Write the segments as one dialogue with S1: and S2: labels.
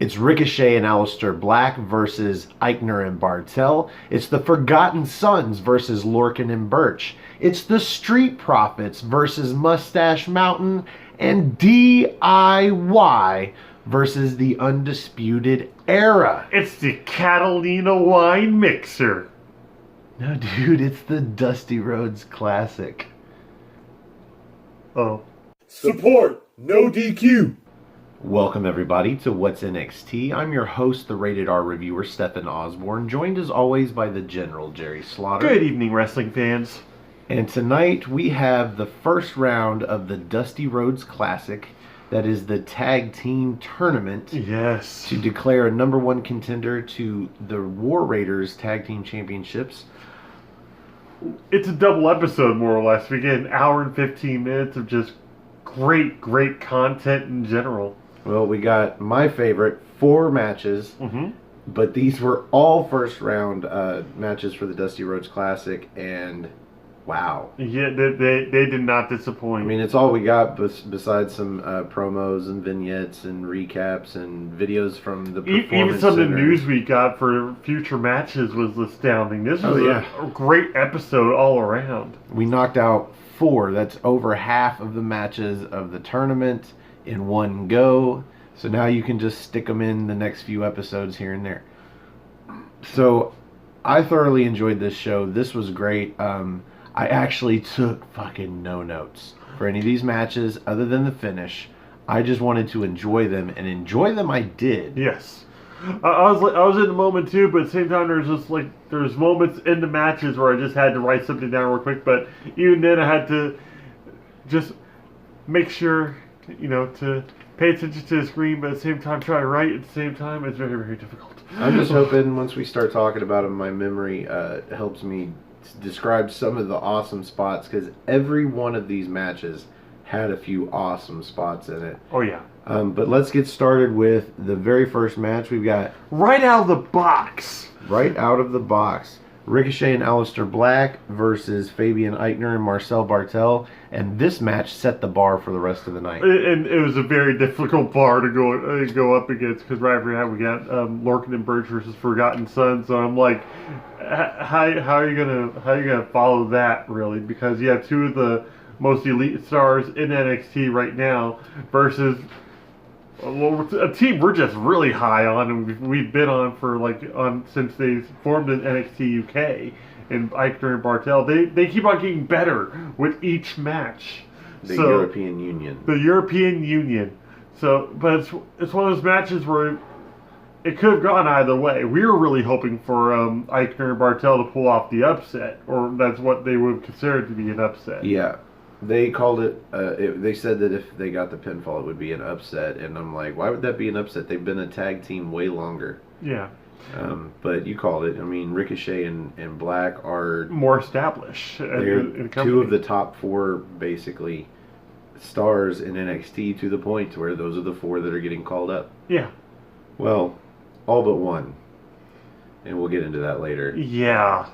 S1: It's Ricochet and Aleister Black versus Eichner and Bartel. It's the Forgotten Sons versus Lorcan and Birch. It's the Street Profits versus Mustache Mountain. And DIY versus the Undisputed Era.
S2: It's the Catalina Wine Mixer.
S1: No, dude, it's the Dusty Rhodes Classic.
S2: Oh.
S3: Support, no DQ.
S1: Welcome, everybody, to What's NXT. I'm your host, the Rated R reviewer, Stephen Osborne, joined as always by the General, Jerry Slaughter.
S2: Good evening, wrestling fans.
S1: And tonight we have the first round of the Dusty Rhodes Classic. That is the tag team tournament.
S2: Yes.
S1: To declare a number one contender to the War Raiders Tag Team Championships.
S2: It's a double episode, more or less. We get an hour and 15 minutes of just great content in general.
S1: Well, we got my favorite 4 matches, but these were all first round matches for the Dusty Rhodes Classic, and wow.
S2: Yeah, they did not disappoint.
S1: I mean, it's all we got besides some promos and vignettes and recaps and videos from the Performance
S2: Even some
S1: Center.
S2: of the news we got for future matches was astounding. This was a great episode all around.
S1: We knocked out 4. That's over half of the matches of the tournament in one go. So now you can just stick them in the next few episodes here and there. So I thoroughly enjoyed this show. This was great. I actually took fucking no notes for any of these matches other than the finish. I just wanted to enjoy them, and enjoy them I did.
S2: Yes. I was in the moment too, but at the same time there's moments in the matches where I just had to write something down real quick, but even then I had to just make sure, to pay attention to the screen, but at the same time try to write at the same time. It's very difficult.
S1: I'm just hoping once we start talking about them, my memory helps me describe some of the awesome spots, because every one of these matches had a few awesome spots in it.
S2: Oh yeah.
S1: But let's get started with the very first match. We've got
S2: right out of the box,
S1: Ricochet and Aleister Black versus Fabian Eichner and Marcel Bartel, and this match set the bar for the rest of the night.
S2: And it was a very difficult bar to go up against, because right after that we got Lorcan and Birch versus Forgotten Sons. So I'm like, how are you gonna follow that, really? Because you have 2 of the most elite stars in NXT right now versus a team we're just really high on, and we've been on since they formed in NXT UK. And Eichner and Bartel, they keep on getting better with each match.
S1: The European Union.
S2: The European Union. So, but it's one of those matches where it could have gone either way. We were really hoping for Eichner and Bartel to pull off the upset, or that's what they would consider to be an upset.
S1: Yeah. They called it, they said that if they got the pinfall, it would be an upset. And I'm like, why would that be an upset? They've been a tag team way longer.
S2: Yeah.
S1: But you called it. I mean, Ricochet and Black are
S2: more established.
S1: They're 2 of the top 4, basically, stars in NXT, to the point where those are the 4 that are getting called up.
S2: Yeah.
S1: Well, all but 1. And we'll get into that later.
S2: Yeah.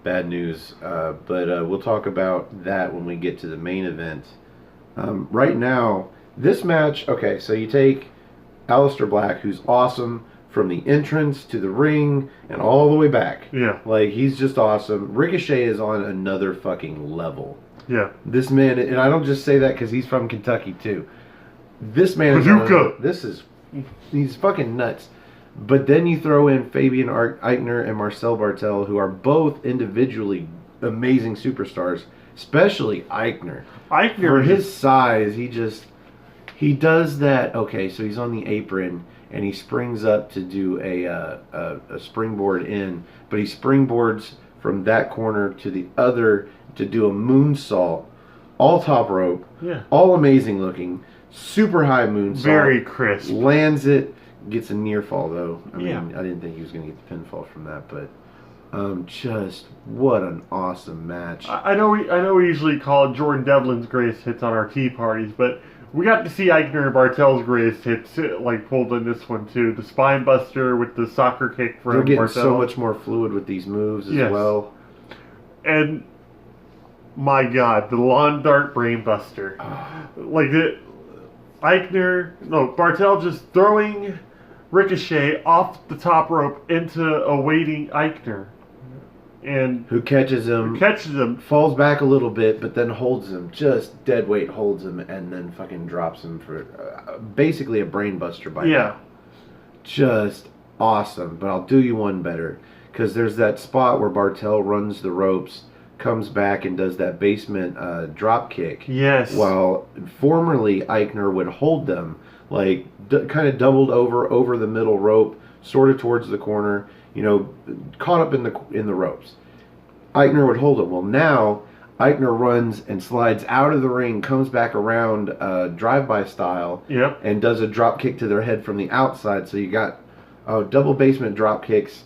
S1: Bad news. But we'll talk about that when we get to the main event. Right now, this match, okay, so you take Aleister Black, who's awesome, from the entrance to the ring and all the way back.
S2: Yeah.
S1: Like, he's just awesome. Ricochet is on another fucking level.
S2: Yeah.
S1: This man, and I don't just say that because he's from Kentucky, too. This man he's fucking nuts. But then you throw in Fabian Eichner and Marcel Bartel, who are both individually amazing superstars, especially Eichner. For his size, he does that. Okay, so he's on the apron and he springs up to do a springboard in, but he springboards from that corner to the other to do a moonsault, all top rope, all amazing looking, super high moonsault,
S2: very crisp,
S1: lands it. Gets a near fall, though. I mean, I didn't think he was going to get the pinfall from that, but just what an awesome match.
S2: I know we usually call Jordan Devlin's greatest hits on our tea parties, but we got to see Eichner and Bartel's greatest hits pulled in this one too. The spine buster with the soccer kick from Bartel.
S1: They're getting so much more fluid with these moves as well.
S2: And my God, the lawn dart brain buster, Bartel just throwing Ricochet off the top rope into a waiting Eichner. And
S1: who catches him, falls back a little bit, but then holds him, just dead weight holds him, and then fucking drops him for basically a brain buster by now. Just awesome. But I'll do you one better, because there's that spot where Bartel runs the ropes, comes back and does that basement drop kick.
S2: Yes.
S1: While formerly Eichner would hold them, like kind of doubled over the middle rope, sort of towards the corner, caught up in the ropes. Eichner would hold him. Well, now Eichner runs and slides out of the ring, comes back around drive-by style, and does a drop kick to their head from the outside. So you got double basement drop kicks.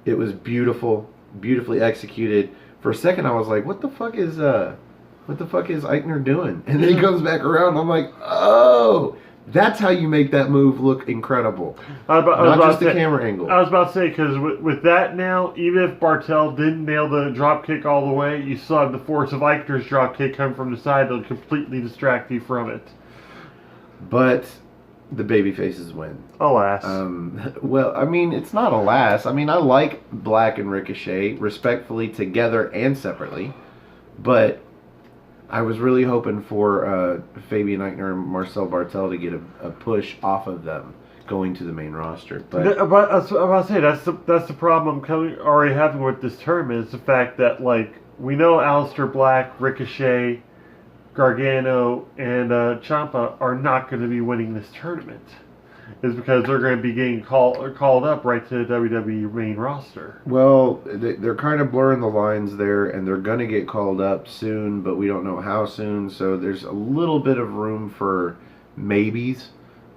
S1: It was beautiful, beautifully executed. For a second, I was like, "What the fuck is Eichner doing?" And then he comes back around. And I'm like, "Oh." That's how you make that move look incredible. Not just the camera angle.
S2: I was about to say, because with that now, even if Bartel didn't nail the drop kick all the way, you still have the force of Eichner's drop kick come from the side to completely distract you from it.
S1: But the baby faces win.
S2: Alas.
S1: Well, I mean, it's not alas. I mean, I like Black and Ricochet respectfully together and separately, but I was really hoping for Fabian Eichner and Marcel Bartel to get a push off of them going to the main roster. But
S2: I was about to say, that's the problem I'm already having with this tournament, is the fact that, like, we know Aleister Black, Ricochet, Gargano, and Ciampa are not going to be winning this tournament. Is because they're going to be getting called up right to the WWE main roster.
S1: Well, they're kind of blurring the lines there, and they're going to get called up soon, but we don't know how soon. So there's a little bit of room for maybes,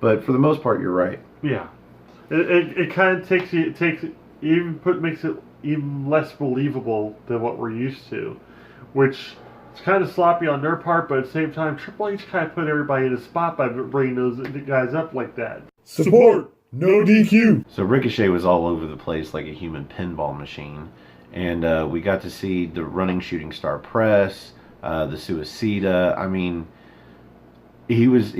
S1: but for the most part, you're right.
S2: Yeah, it kind of makes it even less believable than what we're used to, which. It's kind of sloppy on their part, but at the same time, Triple H kind of put everybody in a spot by bringing those guys up like that.
S3: Support, no DQ.
S1: So Ricochet was all over the place like a human pinball machine. And we got to see the running shooting star press, the Suicida. I mean, he was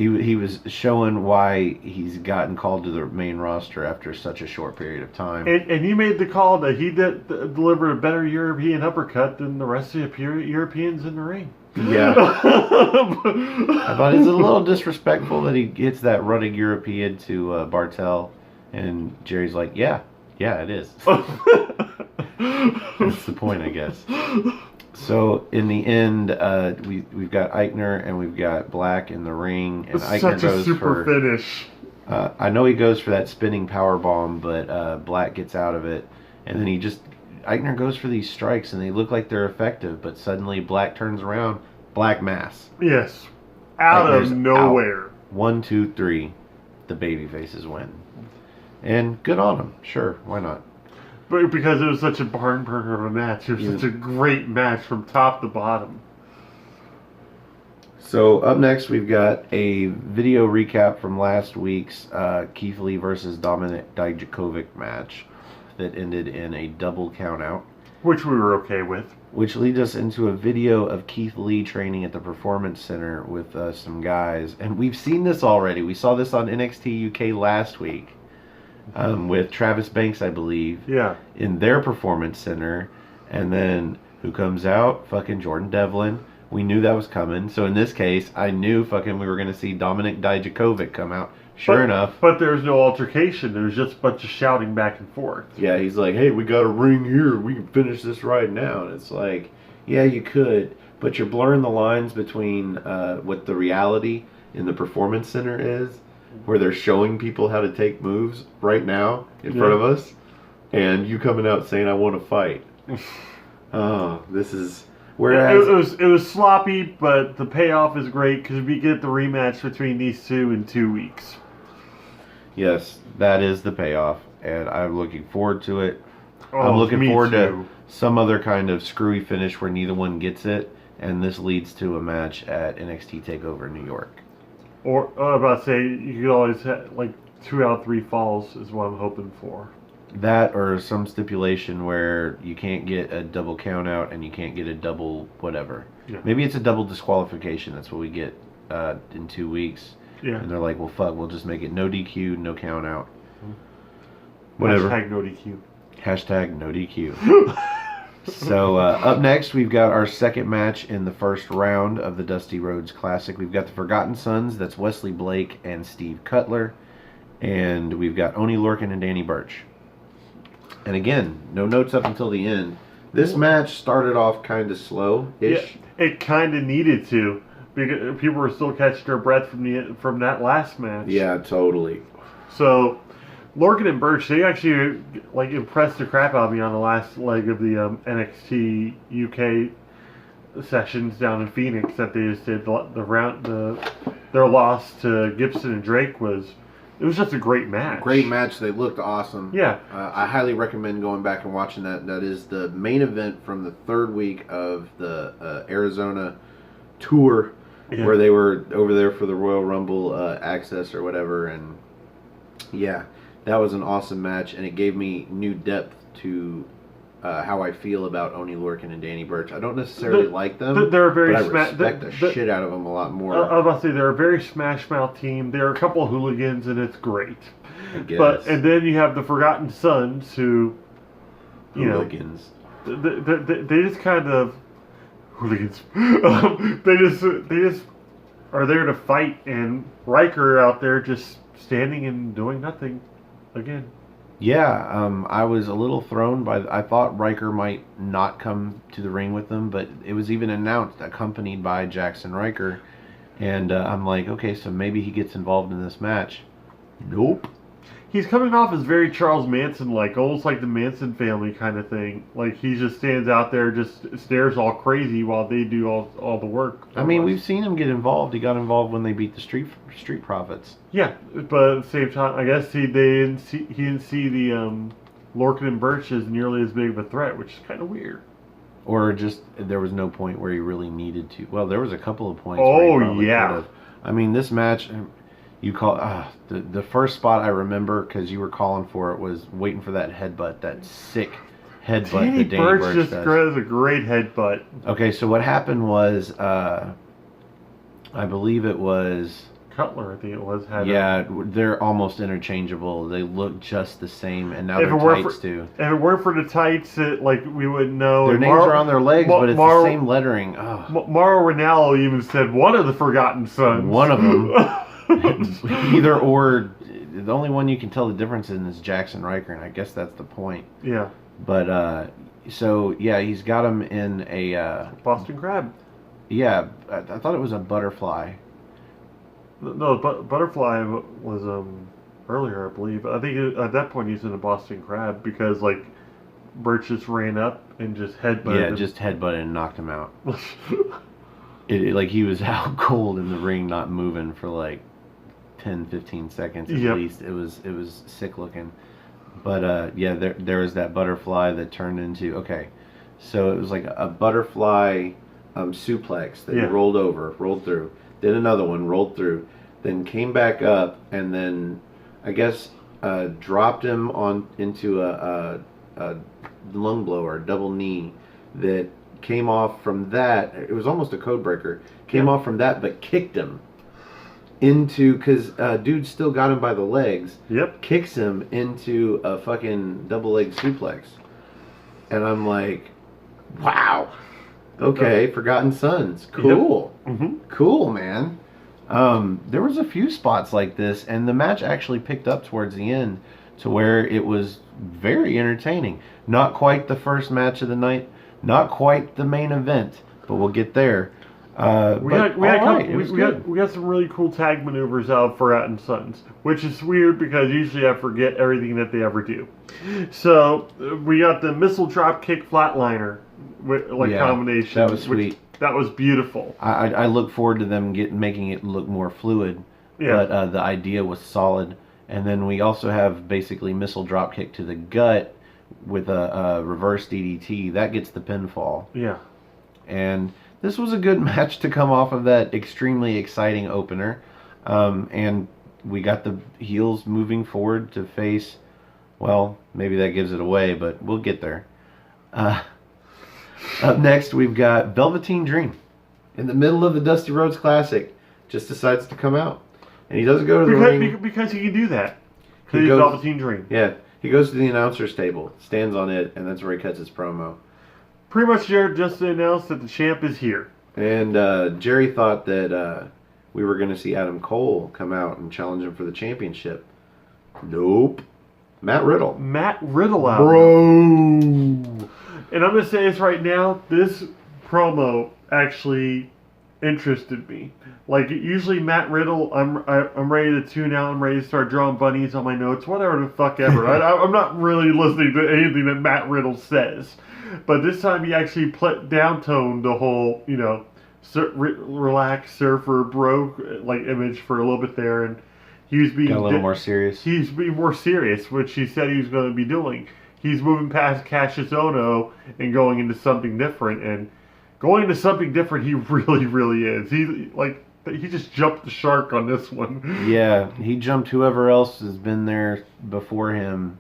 S1: showing why he's gotten called to the main roster after such a short period of time.
S2: And you made the call that he delivered a better European uppercut than the rest of the Europeans in the ring.
S1: Yeah. I thought it's a little disrespectful that he hits that running European to Bartel. And Jerry's like, yeah, it is. That's the point, I guess. So in the end, we've got Eichner and we've got Black in the ring, and Eichner
S2: goes a super finish.
S1: I know he goes for that spinning power bomb, but Black gets out of it, and then Eichner goes for these strikes, and they look like they're effective, but suddenly Black turns around, Black mass.
S2: Yes, out
S1: Eichner's
S2: of nowhere.
S1: Out. 1, 2, 3, the baby faces win, and good on them. Sure, why not?
S2: But because it was such a barn burner of a match. It was such a great match from top to bottom.
S1: So up next, we've got a video recap from last week's Keith Lee versus Dominik Dijakovic match that ended in a double countout.
S2: Which we were okay with.
S1: Which leads us into a video of Keith Lee training at the Performance Center with some guys. And we've seen this already. We saw this on NXT UK last week. With Travis Banks, I believe.
S2: Yeah.
S1: In their Performance Center. And then who comes out? Fucking Jordan Devlin. We knew that was coming. So in this case, I knew fucking we were going to see Dominik Dijakovic come out. Sure enough.
S2: But there was no altercation. There was just a bunch of shouting back and forth.
S1: Yeah, he's like, hey, we got a ring here. We can finish this right now. And it's like, yeah, you could. But you're blurring the lines between what the reality in the Performance Center is, where they're showing people how to take moves right now in front of us, and you coming out saying, I want to fight. Oh, this is... Whereas
S2: it was sloppy, but the payoff is great because we get the rematch between these two in 2 weeks.
S1: Yes, that is the payoff, and I'm looking forward to it.
S2: Oh,
S1: I'm looking forward
S2: to
S1: some other kind of screwy finish where neither one gets it, and this leads to a match at NXT TakeOver New York.
S2: Or, I was about to say, you could always have, like, 2 out of 3 falls is what I'm hoping for.
S1: That or some stipulation where you can't get a double count out and you can't get a double whatever.
S2: Yeah.
S1: Maybe it's a double disqualification. That's what we get in 2 weeks.
S2: Yeah.
S1: And they're like, well, fuck, we'll just make it no DQ, no count out. Whatever.
S2: Hashtag no DQ.
S1: Hashtag no DQ. So up next, we've got our second match in the first round of the Dusty Rhodes Classic. We've got the Forgotten Sons. That's Wesley Blake and Steve Cutler. And we've got Oney Lorcan and Danny Burch. And again, no notes up until the end. This match started off kind of slow-ish.
S2: Yeah, it kind of needed to, because people were still catching their breath from that last match.
S1: Yeah, totally.
S2: So, Lorcan and Burch, they actually impressed the crap out of me on the last leg of the NXT UK sessions down in Phoenix that they just did. Their loss to Gibson and Drake was just a great match.
S1: Great match. They looked awesome.
S2: Yeah.
S1: I highly recommend going back and watching that. That is the main event from the third week of the Arizona tour, where they were over there for the Royal Rumble access or whatever. And yeah, that was an awesome match, and it gave me new depth to how I feel about Oney Lorcan and Danny Burch. I don't necessarily like them,
S2: they're a very
S1: but I respect the shit out of them a lot more.
S2: I was about to say, they're a very Smash Mouth team. They're a couple of hooligans, and it's great.
S1: I guess.
S2: And then you have the Forgotten Sons, who,
S1: hooligans.
S2: They just kind of hooligans. They just are there to fight, and Riker out there just standing and doing nothing again.
S1: Yeah, I was a little thrown by... I thought Riker might not come to the ring with them, but it was even announced, accompanied by Jackson Riker. And I'm like, okay, so maybe he gets involved in this match. Nope.
S2: He's coming off as very Charles Manson-like, almost like the Manson family kind of thing. Like, he just stands out there, just stares all crazy while they do all the work.
S1: I mean, we've seen him get involved. He got involved when they beat the Street Profits.
S2: Yeah, but at the same time, I guess he didn't see the Lorcan and Burch as nearly as big of a threat, which is kind of weird.
S1: Or just, there was no point where he really needed to. Well, there was a couple of points where he probably could have. I mean, this match... You call the first spot I remember, because you were calling for it, was waiting for that headbutt, that sick headbutt that Danny Burch
S2: just does a great headbutt.
S1: Okay, so what happened was, I believe it was
S2: Cutler. I think it was.
S1: They're almost interchangeable. They look just the same, and now they're tights too.
S2: If it weren't for the tights, we wouldn't know.
S1: Their names are on their legs, but it's the same lettering.
S2: Mauro Ranallo even said one of the Forgotten Sons.
S1: One of them. Either or, the only one you can tell the difference in is Jackson Riker, and I guess that's the point.
S2: Yeah.
S1: But, so, yeah, he's got him in a...
S2: Boston Crab.
S1: Yeah, I thought it was a butterfly.
S2: No, butterfly was earlier, I believe. I think at that point he's in a Boston Crab because, Burch just ran up and just headbutted him.
S1: Yeah, just headbutted and knocked him out. He was out cold in the ring, not moving for, 10, 15 seconds at least. It was sick looking. But yeah, there was that butterfly that turned into, okay, so it was like a butterfly suplex that rolled through, then another one rolled through, then came back up, and then I guess dropped him into a lung blower, double knee, that came off from that. It was almost a code breaker. Came off from that, but kicked him into, because dude still got him by the legs.
S2: Yep.
S1: Kicks him into a fucking double leg suplex. And I'm like, wow. Okay, Forgotten Sons. Cool.
S2: Yep. Mm-hmm.
S1: Cool, man. There was a few spots like this, and the match actually picked up towards the end to where it was very entertaining. Not quite the first match of the night, not quite the main event, but we'll get there.
S2: We got some really cool tag maneuvers out of Forgotten Sons, which is weird because usually I forget everything that they ever do. So we got the missile drop kick flatliner combination.
S1: That was sweet.
S2: That was beautiful.
S1: I look forward to them making it look more fluid.
S2: Yeah.
S1: But the idea was solid. And then we also have basically missile drop kick to the gut with a reverse DDT. That gets the pinfall.
S2: Yeah.
S1: And this was a good match to come off of that extremely exciting opener. And we got the heels moving forward to face, well, maybe that gives it away, but we'll get there. Up next, we've got Velveteen Dream. In the middle of the Dusty Rhodes Classic, just decides to come out. And he doesn't go to the ring.
S2: Because he can do that. He's Velveteen Dream.
S1: Yeah, he goes to the announcer's table, stands on it, and that's where he cuts his promo.
S2: Pretty much Jared just announced that the champ is here.
S1: And Jerry thought that we were going to see Adam Cole come out and challenge him for the championship. Nope. Matt Riddle.
S2: Matt Riddle out.
S1: Bro.
S2: And I'm going to say this right now. This promo actually interested me. Like, usually Matt Riddle, I'm ready to tune out. I'm ready to start drawing bunnies on my notes. Whatever the fuck ever. I'm not really listening to anything that Matt Riddle says. But this time he actually downtoned the whole, relaxed surfer bro image for a little bit there, and he was being
S1: got a little more serious.
S2: He's being more serious, which he said he was going to be doing. He's moving past Cassius Ohno and going into something different, and going into something different, he really, really is. He just jumped the shark on this one.
S1: Yeah, he jumped whoever else has been there before him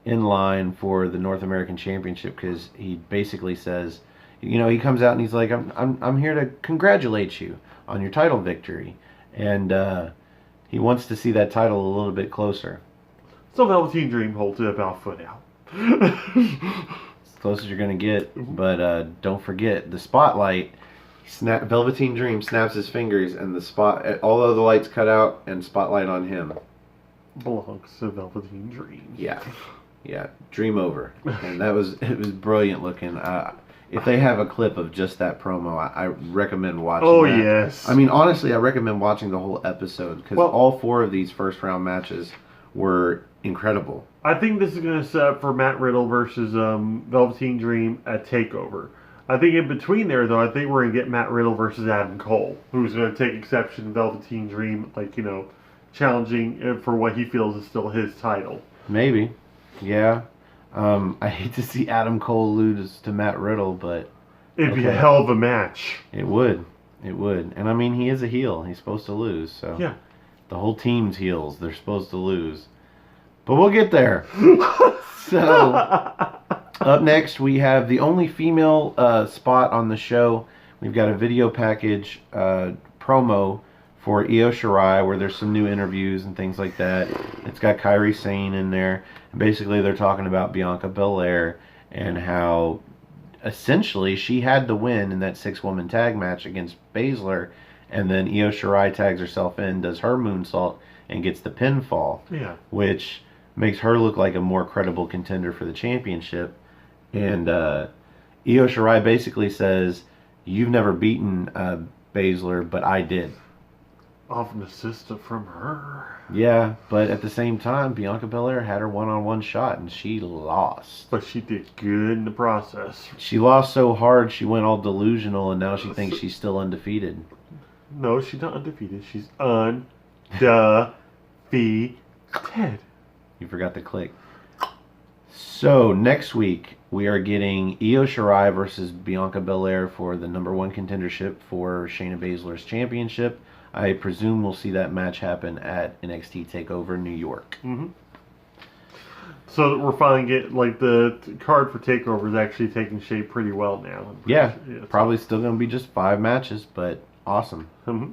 S1: in line for the North American Championship, because he basically says, he comes out and he's like, I'm here to congratulate you on your title victory, and he wants to see that title a little bit closer.
S2: So Velveteen Dream holds it about foot out.
S1: As close as you're gonna get, but don't forget the spotlight. Velveteen Dream snaps his fingers, and the although the lights cut out, and spotlight on him
S2: belongs to Velveteen Dream.
S1: Yeah, dream over. And it was brilliant looking. If they have a clip of just that promo, I recommend watching that.
S2: Yes.
S1: I mean, honestly, I recommend watching the whole episode, because all 4 of these first round matches were incredible.
S2: I think this is going to set up for Matt Riddle versus Velveteen Dream at TakeOver. I think in between there, though, I think we're going to get Matt Riddle versus Adam Cole, who's going to take exception to Velveteen Dream, challenging for what he feels is still his title.
S1: Maybe. Yeah. I hate to see Adam Cole lose to Matt Riddle, but
S2: it'd be a hell of a match.
S1: It would. And I mean, he is a heel. He's supposed to lose, so
S2: yeah.
S1: The whole team's heels. They're supposed to lose. But we'll get there. So, up next, we have the only female spot on the show. We've got a video package promo for Io Shirai, where there's some new interviews and things like that. It's got Kairi Sane in there. And basically, they're talking about Bianca Belair and how essentially she had the win in that 6-woman tag match against Baszler, and then Io Shirai tags herself in, does her moonsault, and gets the pinfall.
S2: Yeah. Which
S1: makes her look like a more credible contender for the championship. And Io Shirai basically says, "You've never beaten Baszler, but I did."
S2: Off an assist from her.
S1: Yeah, but at the same time, Bianca Belair had her one-on-one shot, and she lost.
S2: But she did good in the process.
S1: She lost so hard, she went all delusional, and now she thinks she's still undefeated.
S2: No, she's not undefeated. She's undefeated.
S1: You forgot the click. So, next week, we are getting Io Shirai versus Bianca Belair for the #1 contendership for Shayna Baszler's championship. I presume we'll see that match happen at NXT TakeOver New York.
S2: Mm-hmm. So we're finally getting, the card for TakeOver is actually taking shape pretty well now.
S1: Yeah, probably still going to be just 5 matches, but awesome.
S2: Mm-hmm.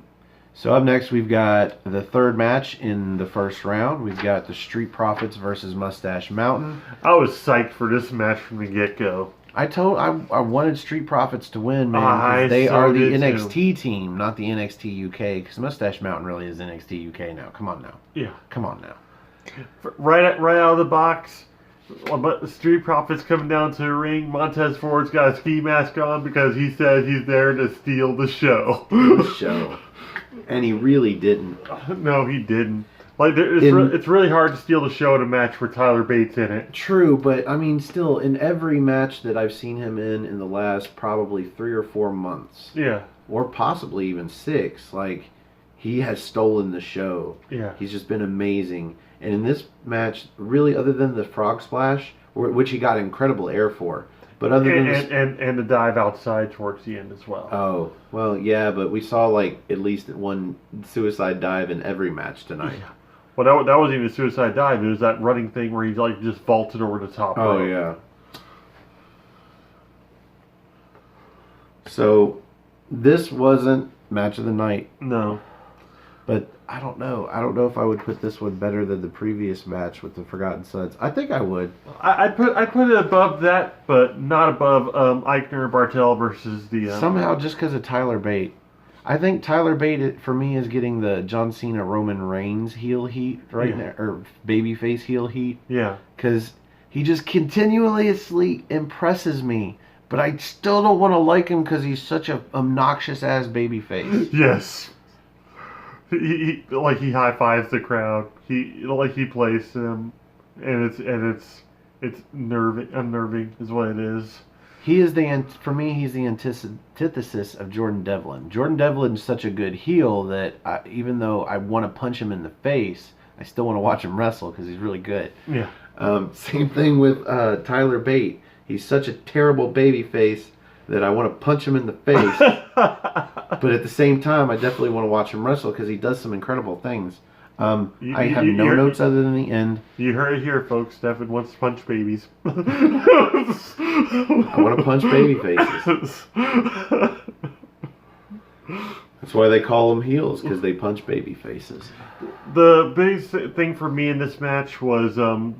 S1: So up next, we've got the 3rd match in the first round. We've got the Street Profits versus Mustache Mountain.
S2: I was psyched for this match from the get-go.
S1: I wanted Street Profits to win, man. They are the NXT team, not the NXT UK. Because Mustache Mountain really is NXT UK now. Come on now.
S2: Yeah.
S1: Come on now.
S2: Right out of the box, but Street Profits coming down to the ring. Montez Ford's got a ski mask on because he said he's there to steal the show.
S1: And he really didn't.
S2: No, he didn't. It's really hard to steal the show in a match with Tyler Bates in it.
S1: True, but I mean, still, in every match that I've seen him in the last probably 3 or 4 months, or possibly even 6, he has stolen the show.
S2: Yeah,
S1: he's just been amazing. And in this match, really, other than the frog splash, which he got incredible air for, but other than
S2: and the dive outside towards the end as well.
S1: Oh, well, yeah, but we saw at least one suicide dive in every match tonight.
S2: Yeah. Well, that wasn't even a suicide dive. It was that running thing where he just vaulted over the top.
S1: Oh,
S2: rope.
S1: Yeah. So, this wasn't match of the night.
S2: No.
S1: But I don't know. I don't know if I would put this one better than the previous match with the Forgotten Sons. I think I would.
S2: I put it above that, but not above Eichner Bartel versus the
S1: somehow just because of Tyler Bate. I think Tyler Bate for me is getting the John Cena Roman Reigns heel heat right now, or babyface heel heat.
S2: Yeah.
S1: Because he just continuously impresses me, but I still don't want to like him because he's such a obnoxious ass babyface.
S2: Yes. He high fives the crowd. He plays them, and it's unnerving is what it is.
S1: He is for me. He's the antithesis of Jordan Devlin. Jordan Devlin is such a good heel that even though I want to punch him in the face, I still want to watch him wrestle because he's really good.
S2: Yeah.
S1: Same thing with Tyler Bate. He's such a terrible babyface that I want to punch him in the face. But at the same time, I definitely want to watch him wrestle because he does some incredible things. I have no notes other than the end.
S2: You heard it here, folks. Stefan wants to punch babies.
S1: I want to punch baby faces. That's why they call them heels, because they punch baby faces.
S2: The biggest thing for me in this match was the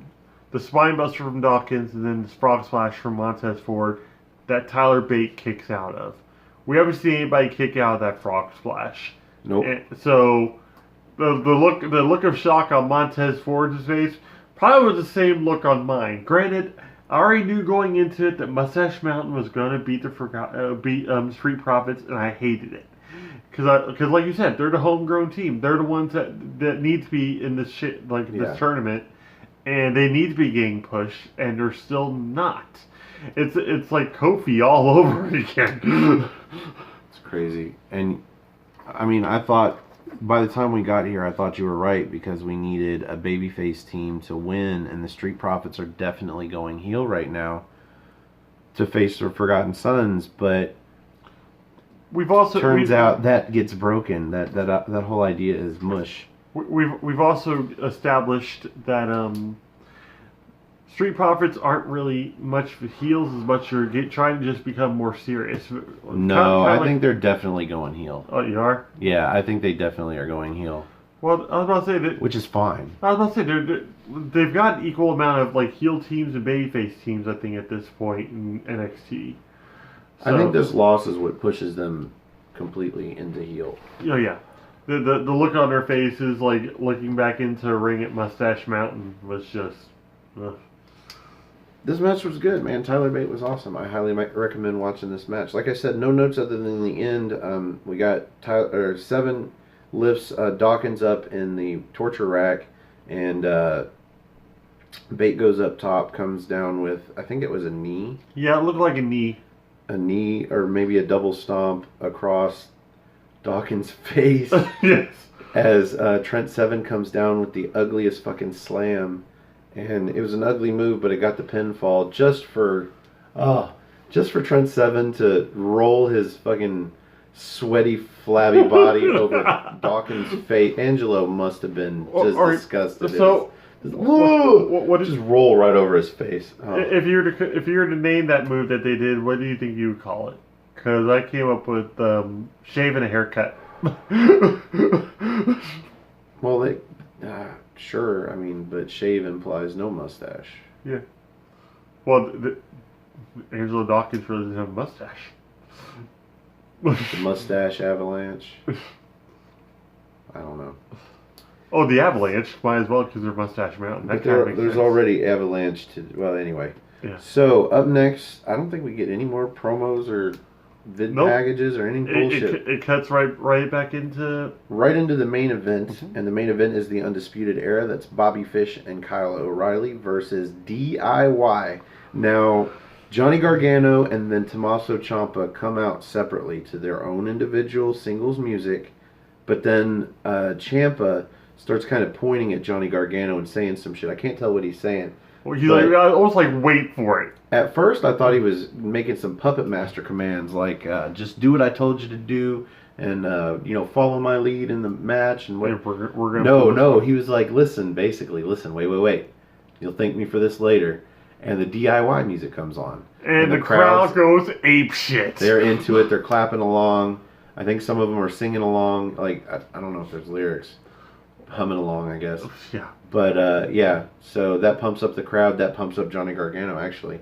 S2: spinebuster from Dawkins and then the frog splash from Montez Ford that Tyler Bate kicks out of. We haven't seen anybody kick out of that frog splash.
S1: Nope.
S2: And so the look of shock on Montez Ford's face probably was the same look on mine. Granted, I already knew going into it that Mustache Mountain was going to beat the Street Profits, and I hated it. Because like you said, they're the homegrown team. They're the ones that need to be in this this tournament, and they need to be getting pushed, and they're still not. It's like Kofi all over again.
S1: It's crazy. And I mean, I thought by the time we got here, I thought you were right because we needed a babyface team to win, and the Street Profits are definitely going heel right now to face the Forgotten Sons, but turns out that gets broken. That whole idea is mush.
S2: We've also established that Street Profits aren't really much heels as much as trying to just become more serious.
S1: No, I think they're definitely going heel.
S2: Oh, you are?
S1: Yeah, I think they definitely are going heel.
S2: Well, I was about to say that,
S1: which is fine.
S2: I was about to say they've got an equal amount of heel teams and babyface teams. I think at this point in NXT.
S1: So, I think this loss is what pushes them completely into heel.
S2: Oh yeah, the look on their faces, looking back into a ring at Mustache Mountain, was just.
S1: This match was good, man. Tyler Bate was awesome. I highly recommend watching this match. Like I said, no notes other than the end. We got Seven lifts Dawkins up in the torture rack, and Bate goes up top, comes down with, I think it was a knee.
S2: Yeah, it looked like a knee.
S1: A knee, or maybe a double stomp across Dawkins' face.
S2: Yes.
S1: As Trent Seven comes down with the ugliest fucking slam. And it was an ugly move, but it got the pinfall just for Trent Seven to roll his fucking sweaty, flabby body over Dawkins' face. Angelo must have been just disgusted.
S2: So,
S1: what just roll right over his face? Oh.
S2: If you were to name that move that they did, what do you think you would call it? Because I came up with shave and a haircut.
S1: Well, they. Sure, I mean, but shave implies no mustache.
S2: Yeah. Well, Angelo Dawkins really doesn't have a mustache.
S1: The mustache avalanche. I don't know.
S2: Oh, the avalanche might as well because they're Mustache Mountain.
S1: But there's already avalanche to. Well, anyway.
S2: Yeah.
S1: So up next, I don't think we get any more promos or vid packages or any bullshit.
S2: It cuts right back into
S1: the main event, and the main event is the Undisputed Era. That's Bobby Fish and Kyle O'Reilly versus DIY. Now, Johnny Gargano and then Tommaso Ciampa come out separately to their own individual singles music, but then Ciampa starts kind of pointing at Johnny Gargano and saying some shit. I can't tell what he's saying.
S2: Well, he's almost wait for it.
S1: At first, I thought he was making some puppet master commands, like just do what I told you to do, and follow my lead in the match. And
S2: we're gonna
S1: no, he was like, listen, wait, you'll thank me for this later. And the DIY music comes on,
S2: and the crowd goes ape shit.
S1: They're into it. They're clapping along. I think some of them are singing along. Like, I don't know if there's lyrics. Humming along, I guess.
S2: Yeah.
S1: But, yeah. So that pumps up the crowd. That pumps up Johnny Gargano, actually.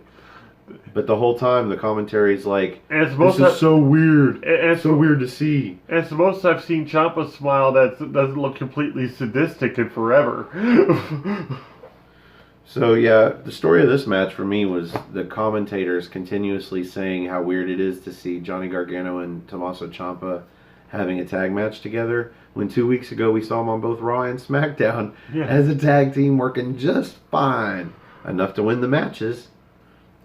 S1: But the whole time, the commentary's like, this is so weird. It's so weird to see.
S2: And it's the most I've seen Ciampa smile that doesn't look completely sadistic in forever.
S1: So, yeah, the story of this match for me was the commentators continuously saying how weird it is to see Johnny Gargano and Tommaso Ciampa having a tag match together, when 2 weeks ago we saw them on both Raw and SmackDown as a tag team working just fine, enough to win the matches.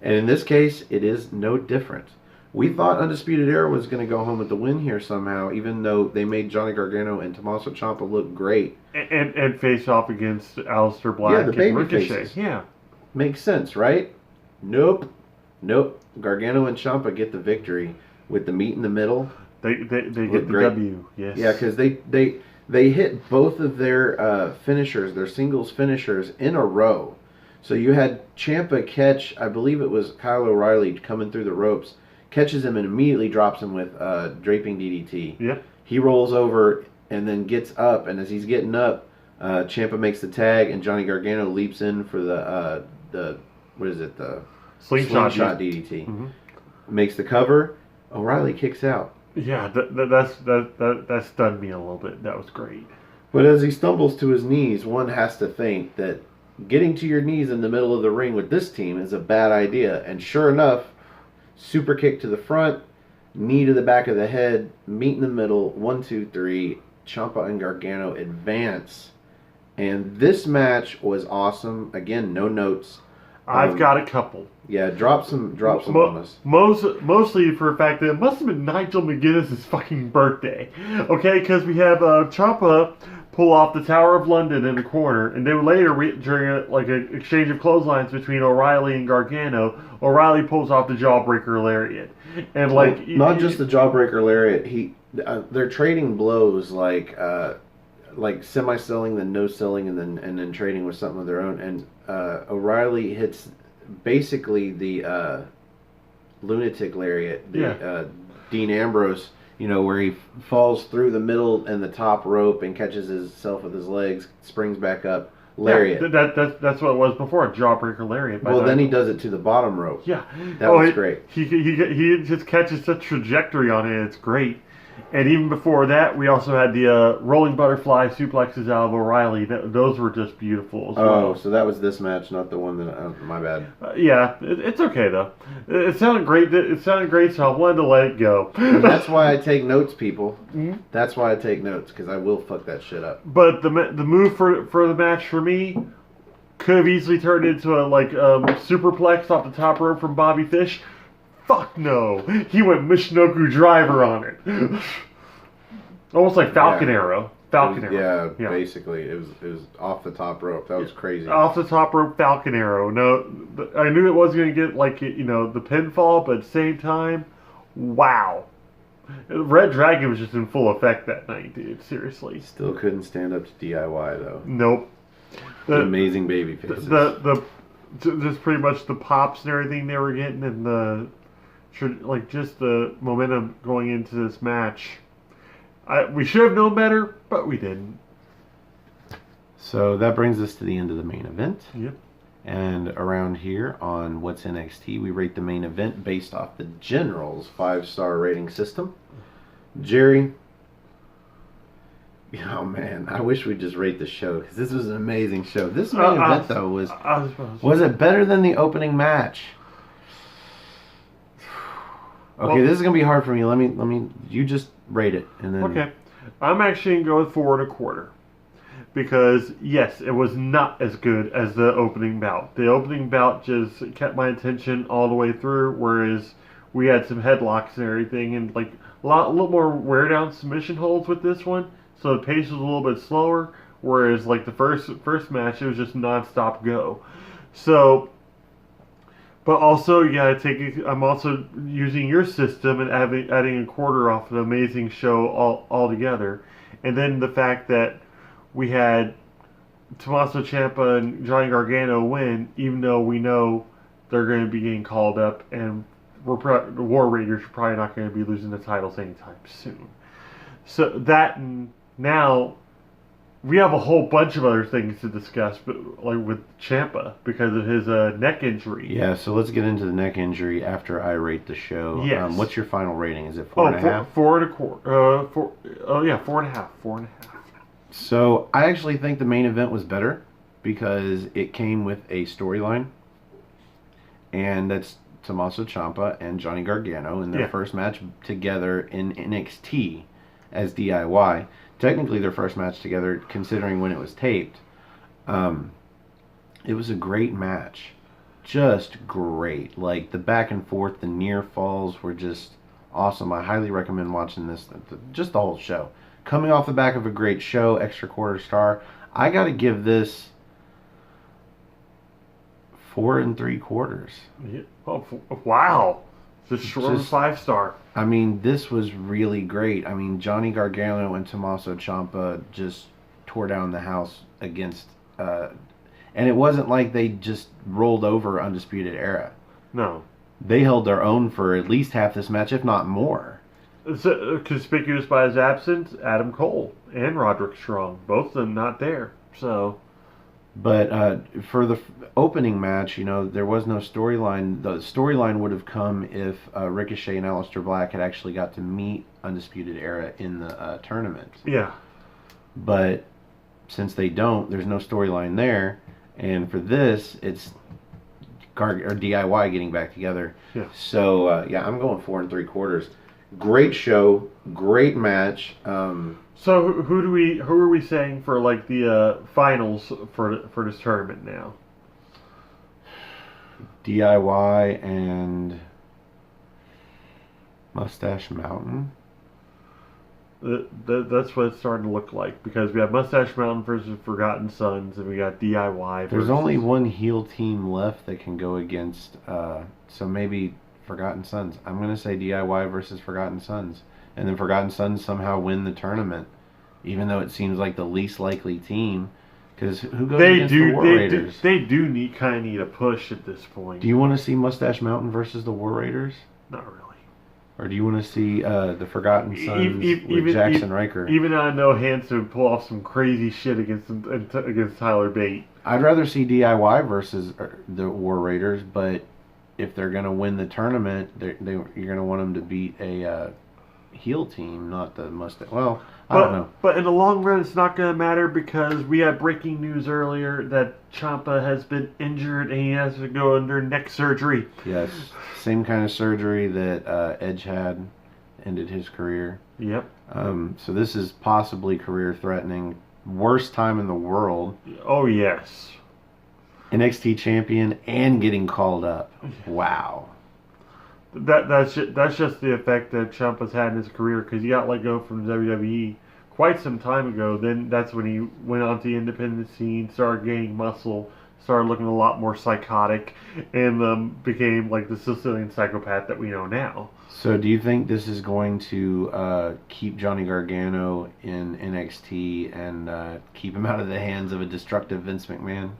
S1: And in this case, it is no different. We thought Undisputed Era was going to go home with the win here somehow, even though they made Johnny Gargano and Tommaso Ciampa look great.
S2: And face off against Aleister Black
S1: the baby
S2: and Ricochet.
S1: faces.
S2: Yeah.
S1: Makes sense, right? Nope. Gargano and Ciampa get the victory with the meet in the middle.
S2: They get the
S1: great.
S2: W, yes.
S1: Yeah, because they hit both of their finishers, their singles finishers, in a row. So you had Ciampa catch, I believe it was Kyle O'Reilly coming through the ropes, catches him and immediately drops him with draping DDT.
S2: Yep.
S1: He rolls over and then gets up, and as he's getting up, Ciampa makes the tag, and Johnny Gargano leaps in for the what is it, the slingshot DDT.
S2: Mm-hmm.
S1: Makes the cover. O'Reilly kicks out.
S2: Yeah, that stunned me a little bit. That was great.
S1: But as he stumbles to his knees, one has to think that getting to your knees in the middle of the ring with this team is a bad idea. And sure enough, super kick to the front, knee to the back of the head, meet in the middle, 1, 2, 3. Ciampa and Gargano advance. And this match was awesome. Again, no notes.
S2: I've got a couple.
S1: Yeah, drop some on us.
S2: Mostly for the fact that it must have been Nigel McGuinness' fucking birthday. Okay, because we have Ciampa pull off the Tower of London in the corner, and then later, during an exchange of clotheslines between O'Reilly and Gargano, O'Reilly pulls off the Jawbreaker Lariat. And
S1: not just the Jawbreaker Lariat, they're trading blows like semi-selling, then no-selling, and then trading with something of their own. And O'Reilly hits basically the lunatic lariat, Dean Ambrose, where he falls through the middle and the top rope and catches himself with his legs, springs back up, lariat.
S2: Yeah, that's what it was before, a Jawbreaker Lariat.
S1: Well, then he does it to the bottom rope.
S2: Yeah.
S1: That was great.
S2: He just catches such trajectory on it, it's great. And even before that, we also had the rolling butterfly suplexes out of O'Reilly. Those were just beautiful as well.
S1: Oh, so that was this match, not the one that... my bad.
S2: Yeah, it's okay, though. It sounded great, so I wanted to let it go.
S1: And that's why I take notes, people. Mm-hmm. That's why I take notes, because I will fuck that shit up.
S2: But the move for the match for me could have easily turned into a superplex off the top rope from Bobby Fish. Fuck no. He went Michinoku driver on it. Almost like Falcon Arrow.
S1: Yeah, basically. It was off the top rope. That was crazy.
S2: Off the top rope Falcon Arrow. No, I knew it was going to get the pinfall, but at the same time, wow. Red Dragon was just in full effect that night, dude. Seriously.
S1: Still couldn't stand up to DIY, though.
S2: Nope.
S1: The amazing baby faces.
S2: Just pretty much the pops and everything they were getting, and just the momentum going into this match. We should have known better, but we didn't.
S1: So that brings us to the end of the main event.
S2: Yep.
S1: And around here on What's NXT, we rate the main event based off the General's 5-star rating system. Jerry, oh man, I wish we'd just rate the show, because this was an amazing show. This main event, though, was it better than the opening match? Okay, this is gonna be hard for me. Let me. You just rate it, and then.
S2: Okay, I'm actually going to go 4.25, because yes, it was not as good as the opening bout. The opening bout just kept my attention all the way through, whereas we had some headlocks and everything, and a little more wear down submission holds with this one. So the pace was a little bit slower, whereas the first match, it was just non-stop go. So. But also, you gotta I'm also using your system and adding a quarter off an amazing show all together. And then the fact that we had Tommaso Ciampa and Johnny Gargano win, even though we know they're going to be getting called up, and the War Raiders are probably not going to be losing the titles anytime soon. So that and now we have a whole bunch of other things to discuss, but like with Ciampa because of his neck injury.
S1: Yeah, so let's get into the neck injury after I rate the show.
S2: Yes.
S1: What's your final rating? Is it 4.5?
S2: 4.25. 4.5. 4.5.
S1: So I actually think the main event was better because it came with a storyline, and that's Tommaso Ciampa and Johnny Gargano in their first match together in NXT as DIY. Technically their first match together, considering when it was taped. It was a great match. Just great. Like, the back and forth, the near falls were just awesome. I highly recommend watching this, just the whole show. Coming off the back of a great show, extra quarter star. I got to give this 4 3/4.
S2: Yeah. Oh, wow. Just short of 5-star.
S1: I mean, this was really great. I mean, Johnny Gargano and Tommaso Ciampa just tore down the house against... and it wasn't like they just rolled over Undisputed Era.
S2: No.
S1: They held their own for at least half this match, if not more.
S2: Conspicuous by his absence, Adam Cole and Roderick Strong. Both of them not there. So...
S1: But for the opening match, there was no storyline. The storyline would have come if Ricochet and Aleister Black had actually got to meet Undisputed Era in the tournament.
S2: Yeah.
S1: But since they don't, there's no storyline there. And for this, it's DIY getting back together.
S2: Yeah.
S1: So, I'm going 4 3/4. Great show. Great match.
S2: So who are we saying for like the finals for this tournament now?
S1: DIY and Mustache Mountain.
S2: That's what it's starting to look like because we have Mustache Mountain versus Forgotten Sons and we got DIY.
S1: There's only one heel team left that can go against. So maybe Forgotten Sons. I'm gonna say DIY versus Forgotten Sons. And then Forgotten Sons somehow win the tournament, even though it seems like the least likely team. Because who goes against the War Raiders?
S2: They do need a push at this point.
S1: Do you want to see Mustache Mountain versus the War Raiders?
S2: Not really.
S1: Or do you want to see the Forgotten Sons with Jackson Riker?
S2: Even though I know Hanson would pull off some crazy shit against Tyler Bate.
S1: I'd rather see DIY versus the War Raiders, but if they're going to win the tournament, you're going to want them to beat a heel team, not the Mustang. Well, I don't know.
S2: But in the long run, it's not going to matter because we had breaking news earlier that Ciampa has been injured and he has to go under neck surgery.
S1: Yes, same kind of surgery that Edge had, ended his career.
S2: Yep.
S1: So this is possibly career-threatening. Worst time in the world.
S2: Oh, yes.
S1: NXT champion and getting called up. Wow.
S2: That's just the effect that Ciampa's had in his career because he got let go from WWE quite some time ago. Then that's when he went on to the independent scene, started gaining muscle, started looking a lot more psychotic, and became like the Sicilian psychopath that we know now.
S1: So do you think this is going to keep Johnny Gargano in NXT and keep him out of the hands of a destructive Vince McMahon?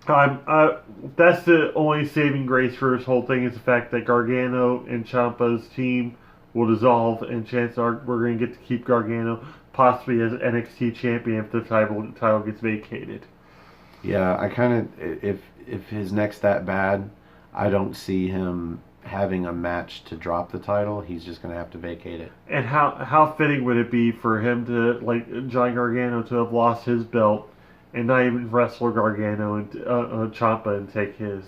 S2: That's the only saving grace for this whole thing is the fact that Gargano and Ciampa's team will dissolve, and chances are we're going to get to keep Gargano possibly as NXT champion if the title gets vacated.
S1: Yeah, I kind of if his neck's that bad, I don't see him having a match to drop the title. He's just going to have to vacate it.
S2: And how fitting would it be for him to like Johnny Gargano to have lost his belt and not even wrestle Gargano and Ciampa and take his.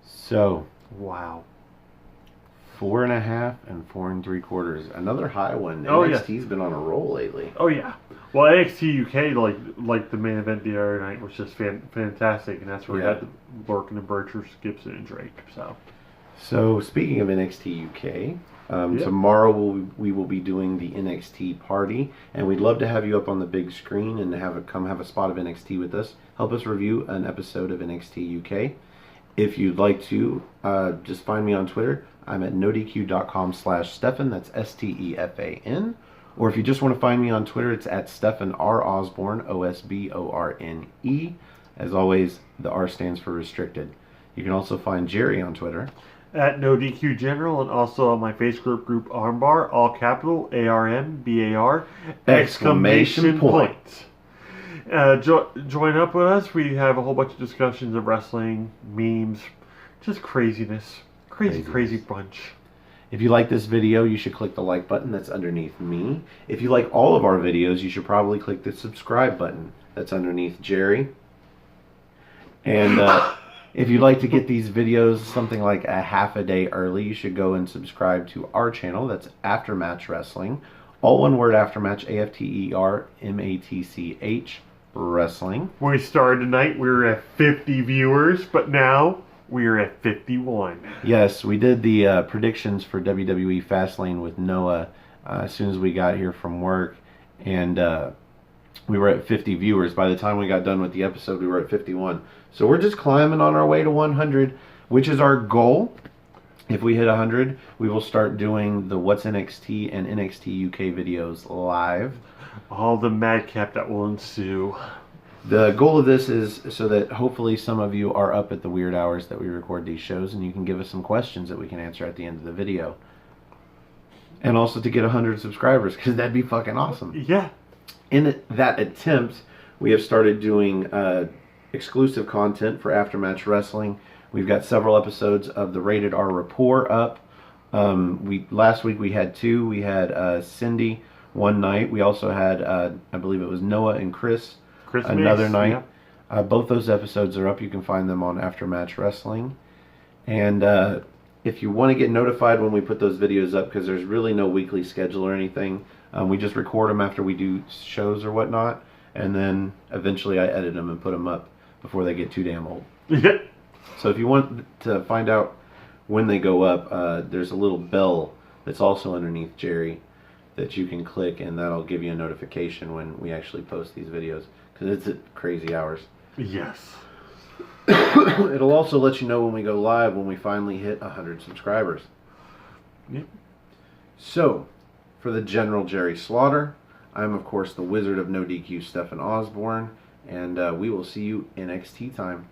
S1: So,
S2: wow,
S1: 4.5 and 4 3/4. Another high one.
S2: Oh,
S1: NXT's been on a roll lately.
S2: Oh yeah. Well, NXT UK like the main event the other night was just fantastic, and that's where we had the Lorcan and Burchers, Gibson and Drake.
S1: So speaking of NXT UK. Tomorrow we will be doing the NXT party, and we'd love to have you up on the big screen and come have a spot of NXT with us. Help us review an episode of NXT UK. If you'd like to, just find me on Twitter. I'm at nodq.com/Stefan. That's STEFAN. Or if you just want to find me on Twitter, it's at Stefan R. Osborne, OSBORNE. As always, the R stands for restricted. You can also find Jerry on Twitter.
S2: at No DQ General, and also on my Facebook group Armbar, all capital ARMBAR exclamation point. Join up with us. We have a whole bunch of discussions of wrestling, memes, just craziness. Crazy bunch.
S1: If you like this video, you should click the like button that's underneath me. If you like all of our videos, you should probably click the subscribe button that's underneath Jerry. And if you'd like to get these videos something like a half a day early, you should go and subscribe to our channel. That's Aftermatch Wrestling. All one word, Aftermatch, AFTERMATCH Wrestling.
S2: When we started tonight, we were at 50 viewers, but now we are at 51.
S1: Yes, we did the predictions for WWE Fastlane with Noah as soon as we got here from work, and we were at 50 viewers. By the time we got done with the episode, we were at 51. So we're just climbing on our way to 100, which is our goal. If we hit 100, we will start doing the What's NXT and NXT UK videos live.
S2: All the madcap that will ensue.
S1: The goal of this is so that hopefully some of you are up at the weird hours that we record these shows, and you can give us some questions that we can answer at the end of the video. And also to get 100 subscribers, because that'd be fucking awesome.
S2: Yeah.
S1: In that attempt, we have started doing exclusive content for Aftermatch Wrestling. We've got several episodes of the Rated R Rapport up. Last week we had 2. We had Cindy one night. We also had, I believe it was Noah and Chris another night. Yeah. Both those episodes are up. You can find them on Aftermatch Wrestling. And if you want to get notified when we put those videos up, because there's really no weekly schedule or anything, we just record them after we do shows or whatnot, and then eventually I edit them and put them up before they get too damn old.
S2: Yeah.
S1: So if you want to find out when they go up, there's a little bell that's also underneath Jerry that you can click, and that'll give you a notification when we actually post these videos, because it's at crazy hours.
S2: Yes.
S1: It'll also let you know when we go live when we finally hit 100 subscribers.
S2: Yep.
S1: So, for the General Jerry Slaughter, I'm of course the Wizard of No DQ, Stephen Osborne, and we will see you NXT time.